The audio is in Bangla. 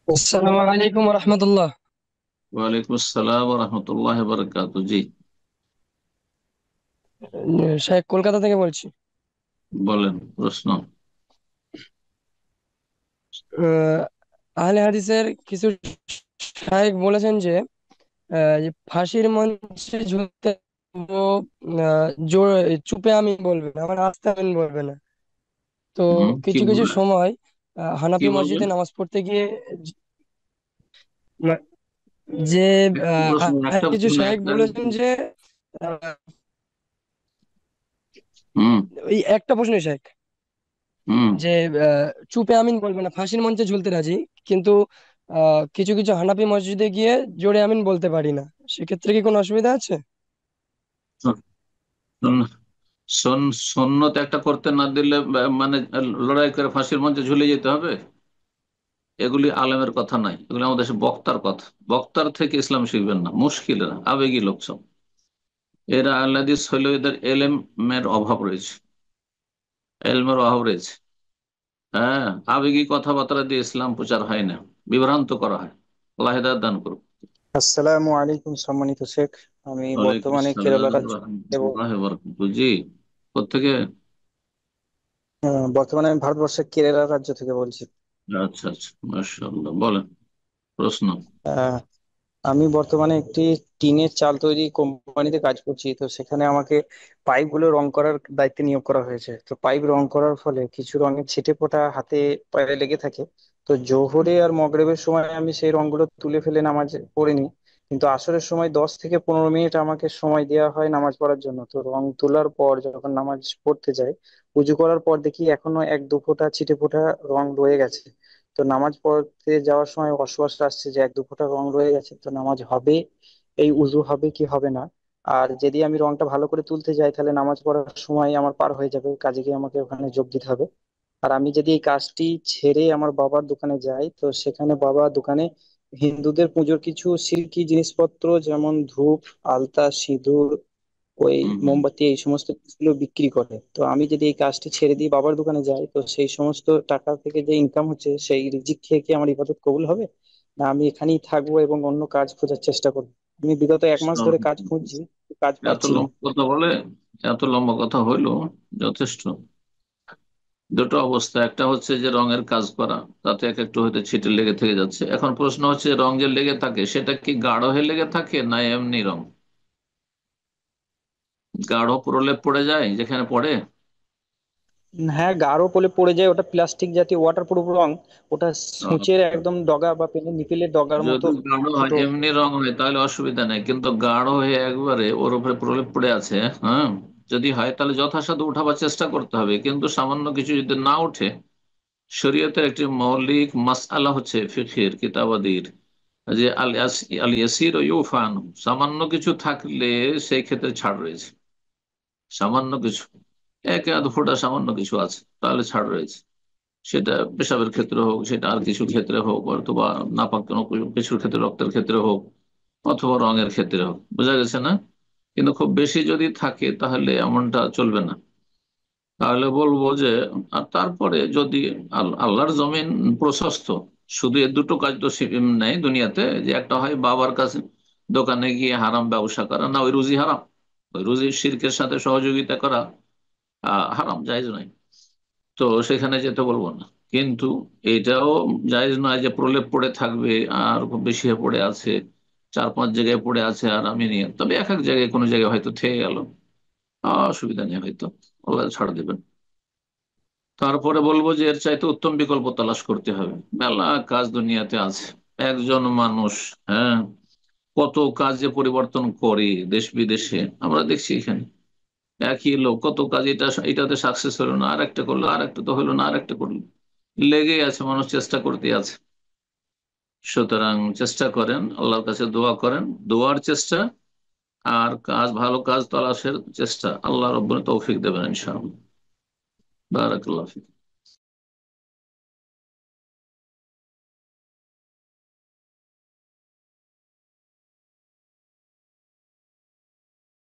আসসালামু আলাইকুম রহমতুল্লাহ। ওয়ালাইকুম আসসালাম রহমতুল্লাহ বরকাত। জি, শেখ কলকাতা থেকে বলছি। বলেন প্রশ্ন। আহ, আহলে হাদিসের কিছু শাইখ বলেছেন যে যে ফাঁসির মঞ্চে ঝুলতে ও চুপে আমি বলবে না, মানে আস্তে আমিন বলবে না। তো কি কিছু কিছু বলবে? সময় কি হানাফি বলবেন? মসজিদে নামাজ পড়তে গিয়ে মা- যে একটা প্রশ্ন, একটা কিছু প্রশ্ন, শাইখ একটা। বলেছেন যে আহ, হুম। ওই একটা প্রশ্ন শেখ, হুম। যে চুপে আমিন বলবে না, ফাঁসির মঞ্চে ঝুলতে রাজি, কিন্তু কিছু কিছু হানাফি মসজিদে গিয়ে জোরে আমিন বলতে পারি না। সেক্ষেত্রে কি কোনো অসুবিধা আছে? শোন- সন্ন্যত একটা করতে না দিলে মানে লড়াই করে ফাঁসির মঞ্চে ঝুলে যেতে হবে? এগুলি আলেমের কথা নাই, এগুলি আমাদের দেশে বক্তার কথা। বক্তার থেকে ইসলাম শিখবেন না, মুশকিলেরা আবেগী লোক সব। এরা আল্লাদিস হইল, এদের এলেমের অভাব রয়েছে, এলমের অভাব রয়েছে। হ্যাঁ, আবেগী কথাবার্তা দিয়ে ইসলাম প্রচার হয় না, বিভ্রান্ত করা হয়। আল্লাহ হেদায়েত দান করুন। আসসালামু আলাইকুম সম্মানিত শেখ। আমি ওয়ালাইকুম বর্তমানে কেরালা আসসালাম রাজ্য এবং রহমতুল্লাহ বরকাতুহু। জি, কোত্থেকে? বর্তমানে আমি ভারতবর্ষের কেরালা রাজ্য থেকে বলছি। আচ্ছা আচ্ছা, মাশাআল্লাহ, বলেন প্রশ্ন। আহ, আমি বর্তমানে একটি টিনের চাল তৈরি কোম্পানিতে কাজ করছি। তো সেখানে আমাকে পাইপগুলো রং করার দায়িত্বে নিয়োগ করা হয়েছে। তো পাইপ রং করার ফলে কিছু রঙের ছিটে ফোঁটা হাতে পায়ে লেগে থাকে। তো জোহরে আর মগরিবের সময় আমি সেই রংগুলো তুলে ফেলে নামাজ পড়ে নিই। কিন্তু আসরের সময় 10 থেকে 15 মিনিট আমাকে সময় দেওয়া হয় নামাজ পড়ার জন্য। তো রং তোলার পর যখন নামাজ পড়তে যাই, উজু করার পর দেখি এখনো 1-2 ফোঁটা ছিটে ফোঁটা রং রয়ে গেছে। তো নামাজ পড়তে যাওয়ার সময় ওয়াসওয়াস আসছে যে 1-2 ফোঁটা রং রয়ে গেছে, তো নামাজ হবে, এই উজু হবে কি হবে না। আর যদি আমি রংটা ভালো করে তুলতে যাই তাহলে নামাজ পড়ার সময় আমার পার হয়ে যাবে, কাজে গিয়ে আমাকে ওখানে যোগ দিতে হবে। আর আমি যদি এই কাজটি ছেড়ে আমার বাবার দোকানে যাই, তো সেখানে বাবা দোকানে হিন্দুদের পুজোর কিছু সিল্কি জিনিসপত্র যেমন ধূপ, আলতা, সিঁদুর, ওই হুম হুম। মোমবাতি, এই সমস্ত জিনিসগুলো বিক্রি করে। তো আমি যদি এই কাজটি ছেড়ে দিয়ে বাবার দোকানে যাই, তো সেই সমস্ত টাকা থেকে যে ইনকাম হচ্ছে সেই রিজিক খেয়ে কি আমার ইবাদত কবুল হবে, না আমি এখানেই থাকবো এবং অন্য কাজ খোঁজার চেষ্টা করবো? আমি বিগত 1 মাস ধরে কাজ খুঁজছি, কাজ এত পাচ্ছি না। লম্বা কথা বলে, এত লম্বা কথা হইলো যথেষ্ট। দুটো অবস্থা, একটা হচ্ছে যে রঙের কাজ করা, তাতে এক একটু হয়তো ছিটে লেগে থেকে যাচ্ছে। এখন প্রশ্ন হচ্ছে, রং যে লেগে থাকে সেটা কি গাঢ় হয়ে লেগে থাকে না এমনি রং? গাঢ় প্রলেপ পড়ে যায় যেখানে পড়ে। হ্যাঁ, গাঢ় পলে পড়ে যায়, ওটা প্লাস্টিক জাতীয় ওয়াটার প্রুফ রং। ওটা সূচের একদম ডগা বা পেনের নিপিলের ডগার মতো যদি গাঢ় ছোট। হয়, এমনি রং হয় তাহলে অসুবিধা নেই, কিন্তু গাঢ় হয়ে একবারে ওর উপরে প্রলেপ পড়ে আছে, হ্যাঁ, যদি হয় তাহলে যথাসাধ্য উঠাবার চেষ্টা করতে হবে। কিন্তু সামান্য কিছু যদি না উঠে, শরীয়তের একটি মৌলিক মাসআলা হচ্ছে ফিকহের কিতাবাদির, যে আল ইয়াসির ইউফান, সামান্য কিছু থাকলে সেই ক্ষেত্রে ছাড় রয়েছে। সামান্য কিছু, এক আধ ফোঁটা সামান্য কিছু আছে, তাহলে ছাড় রয়েছে। সেটা পেশাবের ক্ষেত্রে হোক, সেটা আর কিছু ক্ষেত্রে হোক, অথবা নাপাক কোনো কিছুর ক্ষেত্রে, রক্তের ক্ষেত্রে হোক, অথবা রঙের ক্ষেত্রে হোক, বোঝা গেছে না? কিন্তু খুব বেশি যদি থাকে তাহলে এমনটা চলবে না। তাহলে বলবো যে, আর তারপরে যদি আল্লাহর জমিন প্রশস্ত, শুধু এ দুটো কাজ তো নেই দুনিয়াতে, যে একটা হয় বাবার কাছে দোকানে গিয়ে হারাম ব্যবসা করা, না ওই রুজি হারাম, ওই রুজি শিরকের সাথে সহযোগিতা করা হারাম, জায়েজ নয়। তো সেখানে যেতে বলবো না। কিন্তু এটাও জায়েজ নয় যে প্রলেপ পড়ে থাকবে আর খুব বেশি হয়ে পড়ে আছে, 4-5 জায়গায় পড়ে আছে আর আমি নিয়ে, তবে এক এক জায়গায় কোনো জায়গায় হয়তো থেকে গেল, অসুবিধা নেই, হয়তো আল্লাহ ছাড় দেবেন। তারপরে বলবো যে এর চাইতে উত্তম বিকল্প তালাশ করতে হবে। মেলা কাজ দুনিয়াতে আছে, একজন মানুষ, হ্যাঁ, কত কাজে পরিবর্তন করে দেশ বিদেশে, আমরা দেখছি এখানে একই লোক কত কাজ, এটাতে সাকসেস হলো না, আর একটা করলো, আর একটা তো হলো না, আর একটা করলো, লেগেই আছে, মানুষ চেষ্টা করতে আছে। সুতরাং চেষ্টা করেন, আল্লাহর কাছে দোয়া করেন, দোয়ার চেষ্টা আর কাজ, ভালো কাজ তালাশের চেষ্টা, আল্লাহ রব্বুল তৌফিক দেবেন ইনশাআল্লাহ। বারাকাল্লাহ ফিক।